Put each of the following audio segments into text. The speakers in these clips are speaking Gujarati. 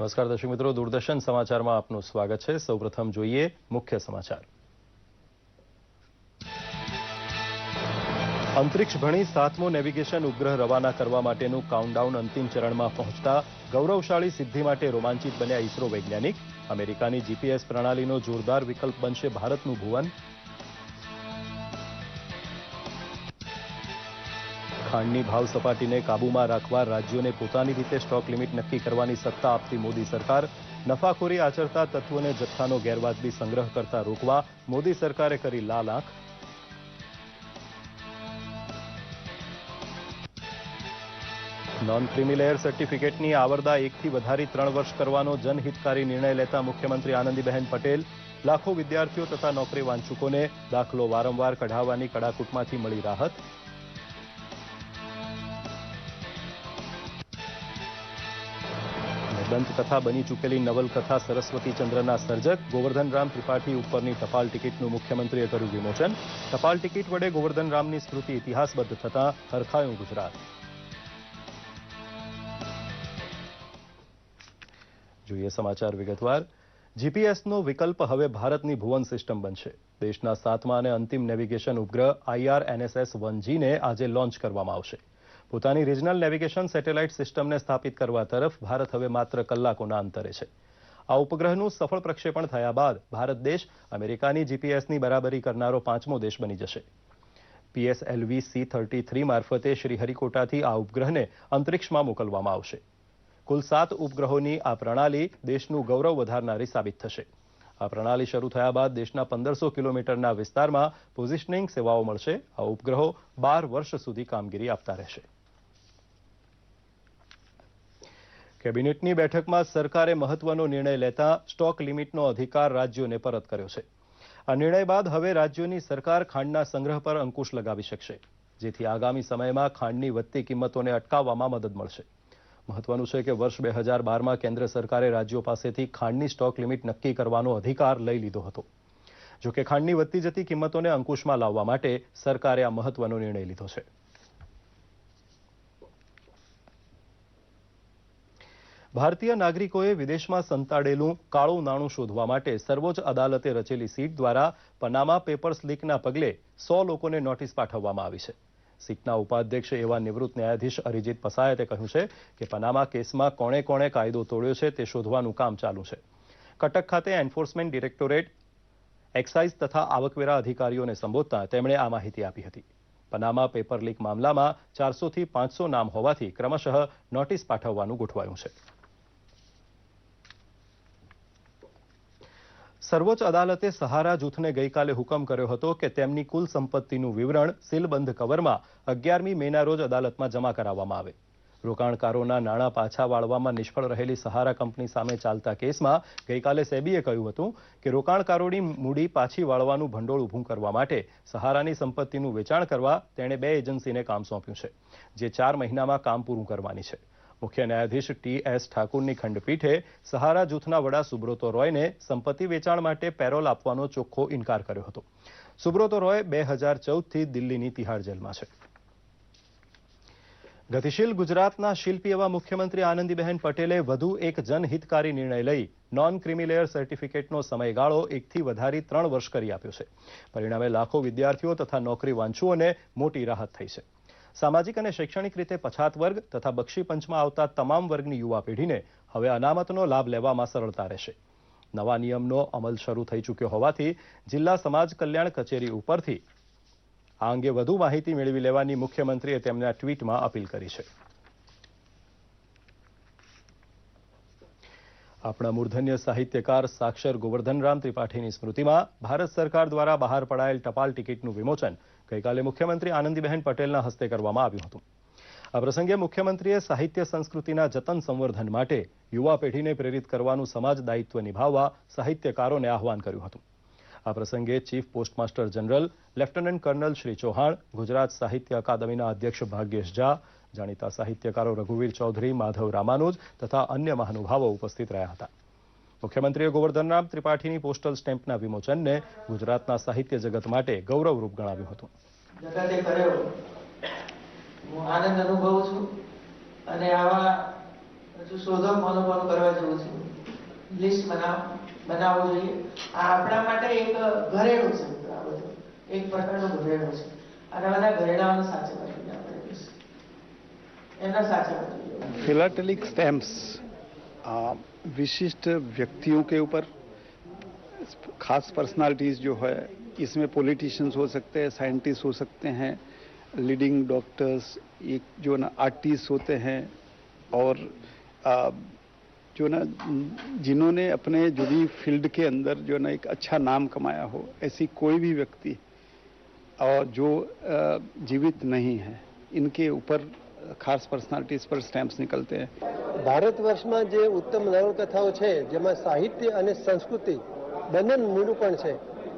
નમસ્કાર દર્શક મિત્રો, દૂરદર્શન સમાચારમાં આપનું સ્વાગત છે। સૌપ્રથમ જોઈએ મુખ્ય સમાચાર। અંતરિક્ષ ભણી 7મો નેવિગેશન ઉપગ્રહ રવાના કરવા માટેનું કાઉન્ટડાઉન અંતિમ ચરણમાં પહોંચતા ગૌરવશાળી સિદ્ધિ માટે રોમાંચિત બન્યા ઇસરો વૈજ્ઞાનિક। અમેરિકાની જીપીએસ પ્રણાલીનો જોરદાર વિકલ્પ બનશે ભારતનું ભુવન। ખાંડની ભાવ સપાટીને કાબૂમાં રાખવા રાજ્યોને પોતાની રીતે સ્ટોક લિમિટ નક્કી કરવાની સત્તા આપતી મોદી સરકાર। નફાખોરી આચરતા તત્વોને જથ્થાનો ગેરવાજબી સંગ્રહ કરતા રોકવા મોદી સરકારે કરી લાલ આંખ। નોન ક્રિમી લેયર સર્ટિફિકેટની આવરદા 1થી વધારી 3 વર્ષ કરવાનો જનહિતકારી નિર્ણય લેતા મુખ્યમંત્રી આનંદીબહેન પટેલ। લાખો વિદ્યાર્થીઓ તથા નોકરી વાંચુકોને દાખલો વારંવાર કઢાવવાની કડાકૂટમાંથી મળી રાહત। દંતકથા બની ચૂકેલી નવલકથા સરસ્વતીચંદ્રના સર્જક ગોવર્ધનરામ ત્રિપાઠી ઉપરની ટપાલ ટિકિટનું મુખ્યમંત્રીએ કર્યું વિમોચન। ટપાલ ટિકિટ વડે ગોવર્ધનરામની સ્મૃતિ ઇતિહાસબદ્ધ થતાં હરખાયું ગુજરાત। જોઈએ સમાચાર વિગતવાર। જીપીએસનો વિકલ્પ હવે ભારતની ભુવન સિસ્ટમ બનશે। દેશના 7મા અને અંતિમ નેવિગેશન ઉપગ્રહ IRNSS-1Gને આજે લોન્ચ કરવામાં આવશે। પોતાની રિજનલ નેવિગેશન સેટેલાઇટ સિસ્ટમને સ્થાપિત કરવા તરફ ભારત હવે માત્ર કલાકોના અંતરે છે। આ ઉપગ્રહનું સફળ પ્રક્ષેપણ થયા બાદ ભારત દેશ અમેરિકાની જીપીએસની બરાબરી કરનારો 5મો દેશ બની જશે। PSLV C-33 મારફતે શ્રીહરિકોટાથી આ ઉપગ્રહને અંતરિક્ષમાં મોકલવામાં આવશે। કુલ 7 ઉપગ્રહોની આ પ્રણાલી દેશનું ગૌરવ વધારનારી સાબિત થશે। આ પ્રણાલી શરૂ થયા બાદ દેશના 1500 કિલોમીટરના વિસ્તારમાં પોઝિશનિંગ સેવાઓ મળશે। આ ઉપગ્રહો 12 વર્ષ સુધી કામગીરી આપતા રહેશે। કેબિનેટની બેઠકમાં સરકારે મહત્વનો નિર્ણય લેતા સ્ટોક લિમિટનો અધિકાર રાજ્યોને પરત કર્યો છે। આ નિર્ણય બાદ હવે રાજ્યોની સરકાર ખાંડના સંગ્રહ પર અંકુશ લગાવી શકશે, જેથી આગામી સમયમાં ખાંડની વધતી કિંમતોને અટકાવવામાં મદદ મળશે। મહત્વનું છે કે વર્ષ 2012માં કેન્દ્ર સરકારે રાજ્યો પાસેથી ખાંડની સ્ટોક લિમિટ નક્કી કરવાનો અધિકાર લઈ લીધો હતો। જો કે ખાંડની વધતી જતી કિંમતોને અંકુશમાં લાવવા માટે સરકારે આ મહત્વનો નિર્ણય લીધો છે। ભારતીય નાગરિકોએ વિદેશમાં સંતાડેલું કાળું નાણું શોધવા માટે સર્વોચ્ચ અદાલતે રચેલી સીટ દ્વારા પનામા પેપર્સ લીકના પગલે 100 લોકોને નોટિસ પાઠવવામાં આવી છે। સીટના ઉપાધ્યક્ષ એવા નિવૃત્ત ન્યાયાધીશ અરિજીત પસાયતે કહ્યું છે કે પનામા કેસમાં કોણે કોણે કાયદો તોડ્યો છે તે શોધવાનું કામ ચાલુ છે। કટક ખાતે એન્ફોર્સમેન્ટ ડિરેક્ટોરેટ, એક્સાઇઝ તથા આવકવેરા અધિકારીઓને સંબોધતા તેમણે આ માહિતી આપી હતી। પનામા પેપર લીક મામલામાં 400થી 500 નામ હોવાથી ક્રમશઃ નોટિસ પાઠવવાનું ગોઠવાયું છે। સર્વોચ્ચ અદાલતે સહારા જૂથને ગઈકાલે હુકમ કર્યો હતો કે તેમની કુલ સંપત્તિનું વિવરણ સીલબંધ કવરમાં 11મી મેના રોજ અદાલતમાં જમા કરાવવામાં આવે। રોકાણકારોના નાણાં પાછા વાળવામાં નિષ્ફળ રહેલી સહારા કંપની સામે ચાલતા કેસમાં ગઈકાલે સેબીએ કહ્યું હતું કે રોકાણકારોની મૂડી પાછી વાળવાનું ભંડોળ ઊભું કરવા માટે સહારાની સંપત્તિનું વેચાણ કરવા તેણે 2 એજન્સીને કામ સોંપ્યું છે, જે 4 મહિનામાં કામ પૂરું કરવાની છે। મુખ્ય ન્યાયાધીશ TS ઠાકુરની ખંડપીઠે સહારા જૂથના વડા સુબ્રતો રોયને સંપત્તિ વેચાણ માટે પેરોલ આપવાનો ચોખ્ખો ઇનકાર કર્યો હતો। સુબ્રતો રોય 2014થી દિલ્હીની તિહાડ જેલમાં છે। ગતિશીલ ગુજરાતના શિલ્પી એવા મુખ્યમંત્રી આનંદીબહેન પટેલે વધુ એક જનહિતકારી નિર્ણય લઈ નોન ક્રિમી લેયર સર્ટિફિકેટનો સમયગાળો 1થી વધારી 3 વર્ષ કરી આપ્યો છે। પરિણામે લાખો વિદ્યાર્થીઓ તથા નોકરી વાંચુઓને મોટી રાહત થઈ છે। સામાજિક અને શૈક્ષણિક રીતે પછાત વર્ગ તથા બક્ષી પંચમાં આવતા તમામ વર્ગની યુવા પેઢીને હવે અનામતનો લાભ લેવામાં સરળતા રહેશે। નવા નિયમનો અમલ શરૂ થઈ ચૂક્યો હોવાથી જિલ્લા સમાજ કલ્યાણ કચેરી ઉપરથી આ અંગે વધુ માહિતી મેળવી લેવાની મુખ્યમંત્રીએ તેમના ટ્વીટમાં અપીલ કરી છે। આપણા મૂર્ધન્ય સાહિત્યકાર સાક્ષર ગોવર્ધનરામ ત્રિપાઠીની સ્મૃતિમાં ભારત સરકાર દ્વારા બહાર પડાયેલ ટપાલ ટિકિટનું વિમોચન ગઈકાલે મુખ્યમંત્રી આનંદીબહેન પટેલના હસ્તે કરવામાં આવ્યું હતું। આ પ્રસંગે મુખ્યમંત્રીએ સાહિત્ય સંસ્કૃતિના જતન સંવર્ધન માટે યુવા પેઢીને પ્રેરિત કરવાનું સમાજ દાયિત્વ નિભાવવા સાહિત્યકારોને આહવાન કર્યું હતું। આ પ્રસંગે chief postmaster general lieutenant kernel Shri Chauhan, Gujarat સાહિત્ય અકાદમીના અધ્યક્ષ ભાગ્યેશ ઝા, જાણીતા સાહિત્યકારો રઘુવીર ચૌધરી, માધવ રામાનુજ તથા અન્ય મહાનુભાવો ઉપસ્થિત રહ્યા હતા। મુખ્યમંત્રીએ ગોવર્ધનરામ ત્રિપાઠીની પોસ્ટલ સ્ટેમ્પના વિમોચનને ગુજરાતના સાહિત્ય જગત માટે ગૌરવરૂપ ગણાવ્યું હતું। જગતે કરેલો હું આનંદ અનુભવું છું અને આવા શોધો મનોભાવ કરવા જેવું છે. લિસ્ટ બનાવવું જોઈએ. આ આપણા માટે એક ઘરેણું છે. આ બધું એક પ્રકારનું ઘરેણું છે અને બધા ઘરેણાઓને સાચવવા જોઈએ. આપણે એના સાચવવા જોઈએ. फिलाटेलिक स्टैम्प्स विशिष्ट व्यक्तियों के ऊपर, खास पर्सनालिटीज़ जो है, इसमें पॉलिटिशियंस हो सकते हैं, साइंटिस्ट हो सकते हैं, लीडिंग डॉक्टर्स, एक जो ना आर्टिस्ट होते हैं, और जो ना जिन्होंने अपने जुड़ी फील्ड के अंदर जो ना एक अच्छा नाम कमाया हो, ऐसी कोई भी व्यक्ति और जो जीवित नहीं है, इनके ऊपर खास पर्सनालिटीज पर स्टैम्प्स निकलते हैं. ભારત વર્ષમાં જે ઉત્તમ નવલકથાઓ છે, જેમાં સાહિત્ય અને સંસ્કૃતિ બંનેનું નિરૂપણ છે,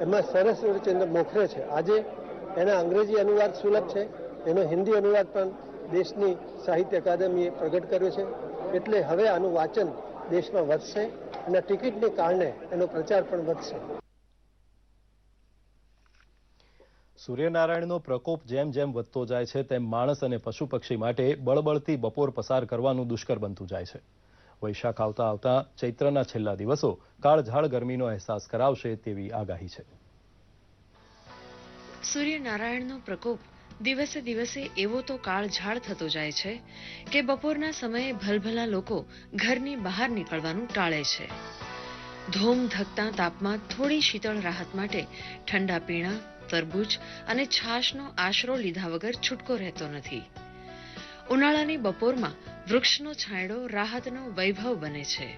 એમાં સરસ્વતીચંદ્ર મોખરે છે. આજે એના અંગ્રેજી અનુવાદ સુલભ છે, એનો હિન્દી અનુવાદ પણ દેશની સાહિત્ય અકાદમીએ પ્રગટ કર્યો છે. એટલે હવે આનું વાંચન દેશમાં વધશે અને ટિકિટને કારણે એનો પ્રચાર પણ વધશે. સૂર્યનારાયણનો પ્રકોપ જેમ જેમ વધતો જાય છે તેમ માણસ અને પશુ પક્ષી માટે બળબળતી બપોર પસાર કરવાનું દુષ્કર બનતું જાય છે. વૈશાખ આવતા આવતા ચૈત્રના છેલ્લા દિવસો કાળઝાળ ગરમીનો અહેસાસ કરાવશે તેવી આગાહી છે. સૂર્યનારાયણનો પ્રકોપ દિવસે દિવસે એવો તો કાળઝાળ થતો જાય છે કે બપોરના સમયે ભલભલા લોકો ઘરની બહાર નીકળવાનું ટાળે છે. ધોમ ધકતા તાપમાં થોડી શીતળ રાહત માટે ઠંડા પીણા, તરબૂચ અને છાશનો આશરો લીધા વગર છૂટકો રહેતો નથી. ઉનાળાની બપોરમાં વૃક્ષનો છાંયડો રાહતનો વૈભવ બને છે.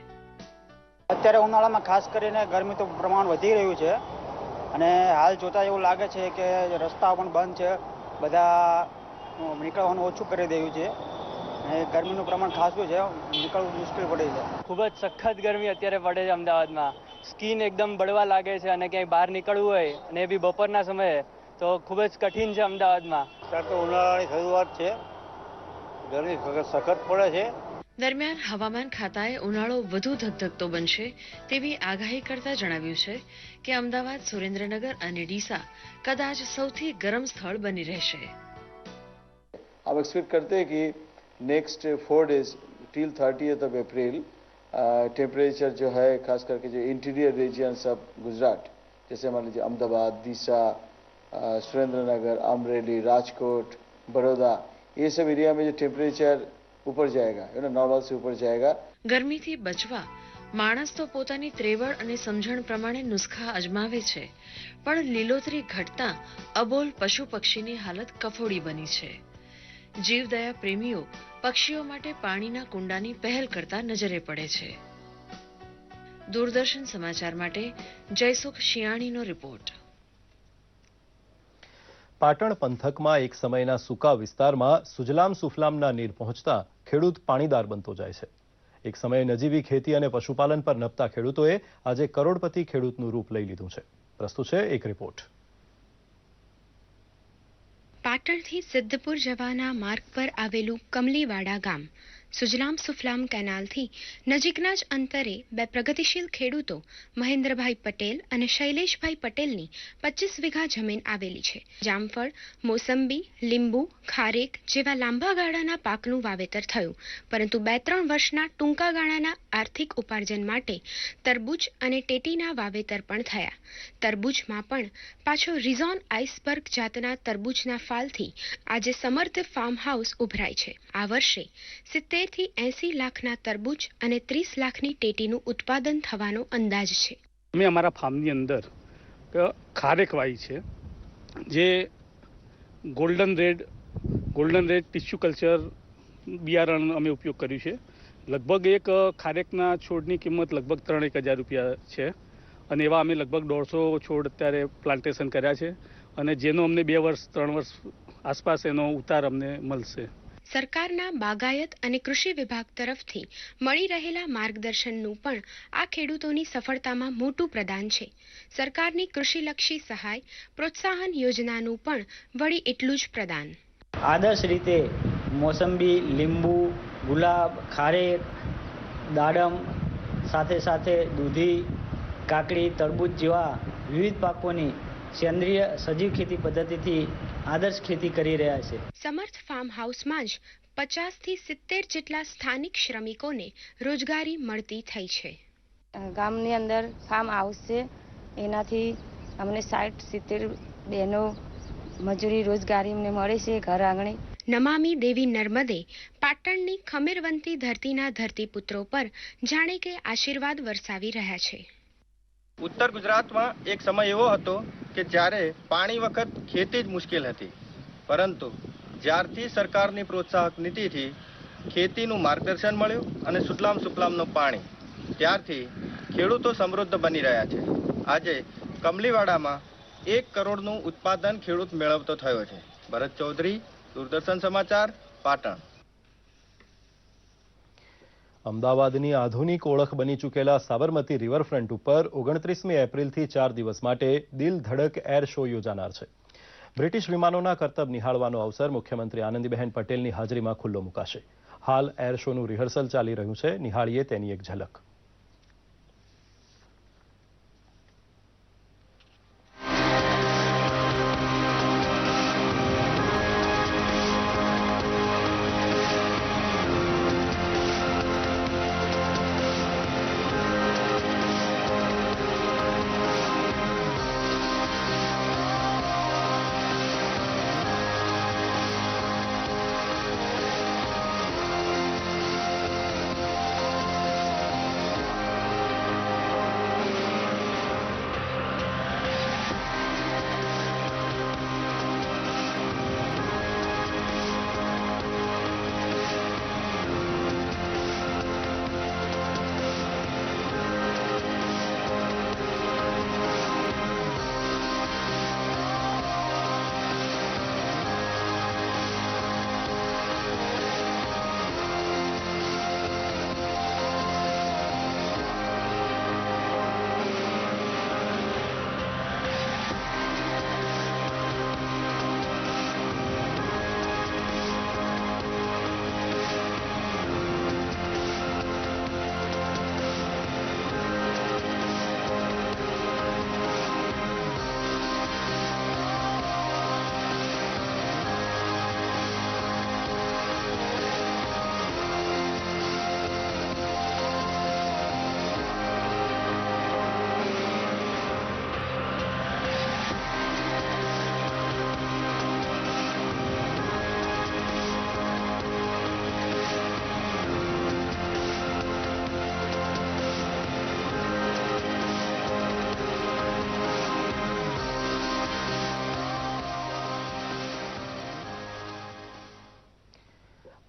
અત્યારે ઉનાળામાં ખાસ કરીને ગરમી તો પ્રમાણ વધી રહ્યું છે અને હાલ જોતા એવું લાગે છે કે રસ્તાઓ પણ બંધ છે, બધા નીકળવાનું ઓછું કરી દેવું છે અને ગરમીનું પ્રમાણ ખાસું છે, નીકળવું મુશ્કેલ પડે છે. ખૂબ જ સખત ગરમી અત્યારે પડે છે અમદાવાદમાં. સ્કીન એકદમ બળવા લાગે છે અને ક્યાંય બહાર નીકળવું હોય અને એ બી બપોરના સમયે તો ખૂબ જ કઠિન છે અમદાવાદમાં. અત્યારે તો ઉનાળાની શરૂઆત છે, ગરમી સખત પડે છે. દરમિયાન હવામાન ખાતાએ ઉનાળો વધુ ધગધગતો બનશે તેવી આગાહી કરતા જણાવ્યું છે કે અમદાવાદ, સુરેન્દ્રનગર અને ડીસા કદાચ સૌથી ગરમ સ્થળ બની રહેશે. हम एक्सपेक्ट करते हैं कि next 4 days till 30th of April temperature जो है खास करके जो इंटीरियर रीजन्स ऑफ गुजरात, जैसे मान लीजिए अहमदाबाद, दीसा, सुरेंद्रनगर, अमरेली, राजकोट, बड़ौदा, ये सब एरिया में जो टेम्परेचर ऊपर जाएगा, नॉर्मल से ऊपर जाएगा. ગરમીથી બચવા માણસ તો પોતાની ત્રેવડ અને સમજણ પ્રમાણે નુસ્ખા અજમાવે છે, પણ લીલોતરી ઘટતા અબોલ પશુ પક્ષીની હાલત કફોડી બની છે. જીવદયા પ્રેમીઓ પક્ષીઓ માટે પાણીના કુંડાની પહેલ કરતા નજરે પડે છે. દૂરદર્શન સમાચાર માટે જયસુખ શિયાણીનો રિપોર્ટ. પાટણ પંથકમાં એક સમયના સૂકા વિસ્તારમાં સુજલામ સુફલામના નીર પહોંચતા ખેડૂત પાણીદાર બનતો જાય છે. એક સમયે નજીવી ખેતી અને પશુપાલન પર નભતા ખેડૂતોએ આજે કરોડપતિ ખેડૂતનું રૂપ લઈ લીધું છે. પ્રસ્તુત છે એક રિપોર્ટ. પાટણથી સિદ્ધપુર જવાના માર્ગ પર આવેલું કમલીવાડા ગામ સુજલામ સુફલામ કેનાલથી નજીકના જ અંતરે બે પ્રગતિશીલ ખેડૂતો મહેન્દ્રભાઈ પટેલ અને શૈલેષભાઈ પટેલની 25 વીઘા જમીન આવેલી છે. જામફળ, મોસંબી, લીંબુ, ખારેક જેવા લાંબા ગાળાના પાકનું વાવેતર થયું, પરંતુ 2-3 વર્ષના ટૂંકા ગાળાના આર્થિક ઉપાર્જન માટે તરબૂચ અને ટેટીના વાવેતર પણ થયા. તરબૂચમાં પણ પાછો રિઝોન આઇસબર્ગ જાતના તરબૂચના ફાલથી આજે સમર્થ ફાર્મ હાઉસ ઉભરાય છે. આ વર્ષે 70 થી 80 લાખના તરબૂચ અને 30 લાખની ટેટીનું ઉત્પાદન થવાનો અંદાજ છે. અમે અમારા ફાર્મની અંદર ખારેક વાવી છે, જે ગોલ્ડન રેડ ટિશ્યુ કલ્ચર બિયારણ અમે ઉપયોગ કર્યું છે. લગભગ એક ખારેકના છોડની કિંમત લગભગ 3-1 હજાર રૂપિયા છે અને એવા અમે લગભગ 150 છોડ અત્યારે પ્લાન્ટેશન કર્યા છે અને જેનો અમને 2 વર્ષ 3 વર્ષ આસપાસ એનો ઉતાર અમને મળશે. સરકારના બાગાયત અને કૃષિ વિભાગ તરફથી મળી રહેલા માર્ગદર્શનનું પણ આ ખેડૂતોની સફળતામાં મોટું પ્રદાન છે. સરકારની કૃષિલક્ષી સહાય પ્રોત્સાહન યોજનાનું પણ વળી એટલું જ પ્રદાન. આદર્શ રીતે મોસંબી, લીંબુ, ગુલાબ, ખારેક, દાડમ, સાથે સાથે દૂધી, કાકડી, તરબૂચ જેવા વિવિધ પાકોની સેન્દ્રિય સજીવ ખેતી પદ્ધતિથી આદર્શ ખેતી કરી રહ્યા છે. સમર્થ ફાર્મ હાઉસમાં જ 50 થી 70 જેટલા સ્થાનિક શ્રમિકોને રોજગારી મળતી થઈ છે. ગામની અંદર ફાર્મ હાઉસ છે, એનાથી અમને 60-70 બહેનો મજૂરી રોજગારી અમને મળે છે ઘર આંગણે. નમામી દેવી નર્મદે પાટણની ખમીરવંતી ધરતીના ધરતીપુત્રો પર જાણે કે આશીર્વાદ વરસાવી રહ્યા છે. ઉત્તર ગુજરાતમાં એક સમય એવો હતો કે જ્યારે પાણી વખત ખેતી જ મુશ્કેલ હતી, પરંતુ જ્યારથી સરકારની પ્રોત્સાહક નીતિથી ખેતીનું માર્ગદર્શન મળ્યું અને સુફલામ સુફલામનું પાણી, ત્યારથી ખેડૂતો સમૃદ્ધ બની રહ્યા છે. આજે કમલીવાડામાં 1 કરોડનું ઉત્પાદન ખેડૂત મેળવતો થયો છે. ભરત ચૌધરી, દૂરદર્શન સમાચાર, પાટણ. અમદાવાદની આધુનિક ઓળખ બની ચૂકેલા સાબરમતી રિવરફ્રન્ટ ઉપર 29મી એપ્રિલથી 4 દિવસ માટે દિલ ધડક એર શો યોજાનાર છે. બ્રિટિશ વિમાનોના કરતબ નિહાળવાનો અવસર મુખ્યમંત્રી આનંદીબહેન પટેલની હાજરીમાં ખુલ્લો મુકાશે. હાલ એર શોનું રિહર્સલ ચાલી રહ્યું છે. નિહાળીએ તેની એક ઝલક.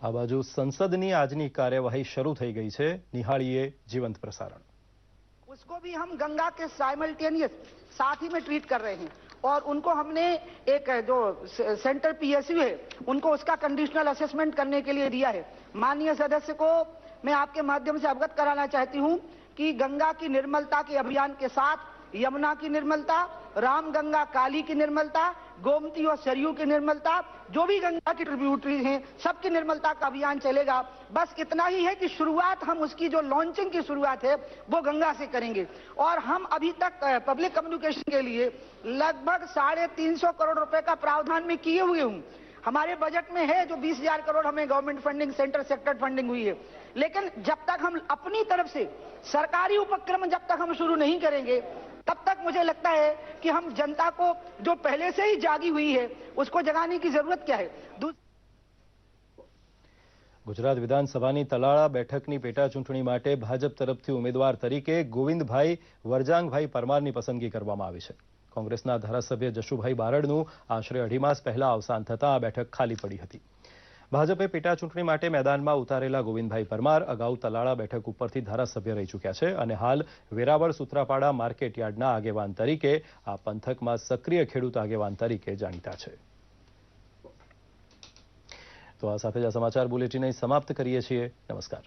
આ બાજુ સંસદની આજની કાર્યવાહી શરૂ થઈ ગઈ છે. નિહાળીએ જીવંત પ્રસારણ. उसको भी हम गंगा के साइमल्टेनियस साथ ही में ट्रीट कर रहे हैं और उनको हमने एक जो सेंट्रल पीएसयू है उनको उसका कंडीशनल असेसमेंट करने के लिए दिया है. माननीय सदस्य को मैं आपके माध्यम से अवगत कराना चाहती हूं कि गंगा की निर्मलता के अभियान के साथ यमुना की निर्मलता, रामगंगा काली की निर्मलता, गोमती और सरयू की निर्मलता, जो भी गंगा की ट्रिब्यूटरीज हैं सबकी निर्मलता का अभियान चलेगा. बस इतना ही है कि शुरुआत हम उसकी जो लॉन्चिंग की शुरुआत है वो गंगा से करेंगे और हम अभी तक पब्लिक कम्युनिकेशन के लिए लगभग 350 करोड़ रुपए का प्रावधान में किए हुए हूँ. हमारे बजट में है जो 20,000 करोड़ हमें government funding, centre sector funding हुई है. लेकिन जब तक हम अपनी तरफ से सरकारी उपक्रम जब तक हम शुरू नहीं करेंगे तब तक मुझे लगता है कि हम जनता को जो पहले से ही जागी हुई है उसको जगाने की जरूरत क्या है. ગુજરાત વિધાનસભાની તલાળા બેઠકની પેટા ચૂંટણી માટે ભાજપ તરફથી ઉમેદવાર તરીકે ગોવિંદભાઈ વરજાંગભાઈ પરમારની પસંદગી કરવામાં આવી છે. કોંગ્રેસના ધારાસભ્ય જશુભાઈ બારડનું આશરે 2.5 માસ પહેલા અવસાન થતાં આ બેઠક ખાલી પડી હતી. ભાજપે પેટા ચૂંટણી માટે મેદાનમાં ઉતારેલા ગોવિંદભાઈ પરમાર અગાઉ તલાળા બેઠક ઉપરથી ધારાસભ્ય રહી ચૂક્યા છે અને હાલ વેરાવળ સુત્રાપાડા માર્કેટ યાર્ડના આગેવાન તરીકે આ પંથકમાં સક્રિય ખેડૂત આગેવાન તરીકે જાણીતા છે. તો આ સાથે જ આ સમાચાર બુલેટિન સમાપ્ત કરીએ છીએ. નમસ્કાર.